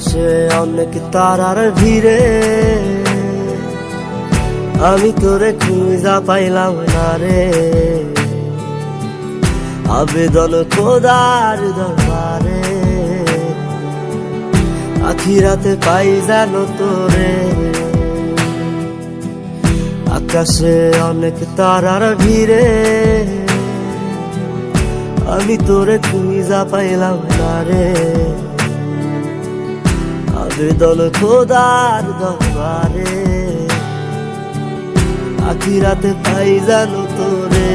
আকাশে অনেক তারার ভিড়ে আমি তোরে খুঁজা পাইলাম না রে। আবেদন খোদার দরবারে, আখিরাতে পাই জানো তোরে। আকাশে অনেক তারার ভিড়ে আমি তোরে খুঁজা পাইলাম না রে। আবেদন খোদার দরবারে, আখিরাতে পাই জানো তোরে।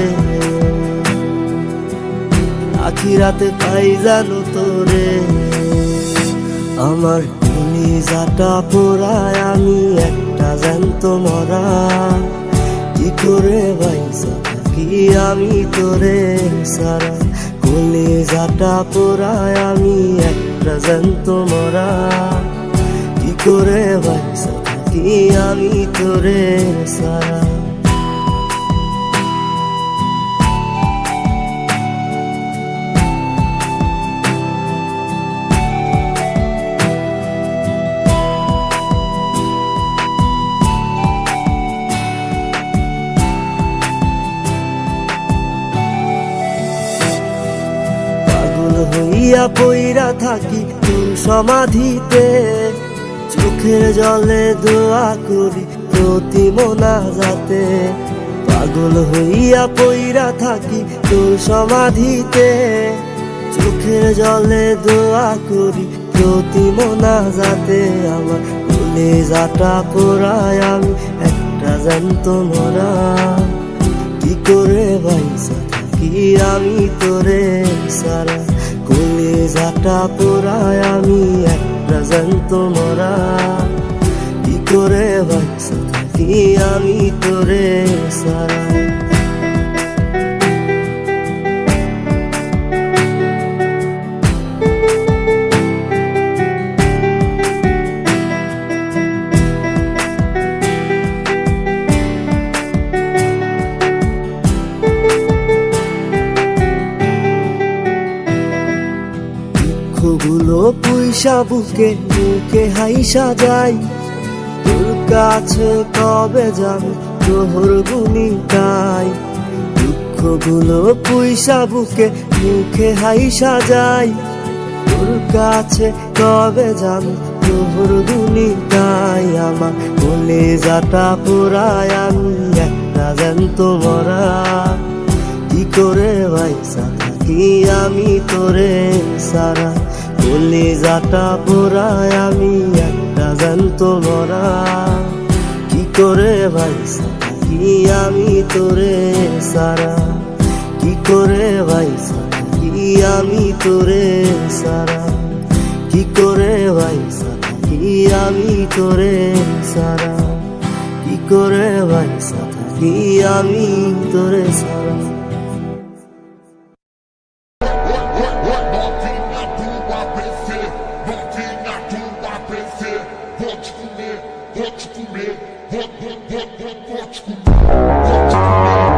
আখিরাতে পাই জানো তোরে। আমার কলিজাটা পোড়ায় আমি একটা জ্যান্ত মরা, কি করে বাইসা থাকি আমি তোরে সারা। কলিজাটা পোড়ায় আমি একটা জ্যান্ত মরা, কি করে বাইসা থাকি আমি তোরে সারা। হইয়া পইরা থাকি তোর সমাধিতে, চোখের জলে দোয়া করি প্রতি মোনাজাতে। পাগল হইয়া পইরা থাকি তোর সমাধিতে, চোখের জলে দোয়া করি প্রতি মোনাজাতে। আমার কলিজাটা পোড়ায় আমি একটা জ্যান্ত মরা, কি করে বাইসা থাকি আমি তোরে সারা। কলিজাটা পোড়ায় আমি একটা জ্যান্ত মরা, কি করে বাইসা থাকি আমি তোরে সারা। দুঃখগুলো পুইসা বুকে বুকে হাইসা যাই, তোর কাছে কবে যাবে তোর গুনি গাই। দুঃখগুলো পুইসা বুকে মুখে হাইসা যাই, তোর কাছে কবে যাবে তোর গুনি গাই। আমার কলিজাটা পোড়ায় আমি একটা জ্যান্ত মরা, কি করে বাইসা থাকি আমি তোরে সারা। কলিজাটা পোড়ায় আমি একটা জ্যান্ত মরা, কি করে বাইসা থাকি আমি তোরে সারা। কি করে বাইসা থাকি আমি তোরে সারা। কি করে বাইসা থাকি আমি তোরে সারা। কি করে বাইসা থাকি আমি তোরে সারা। Vou te comer.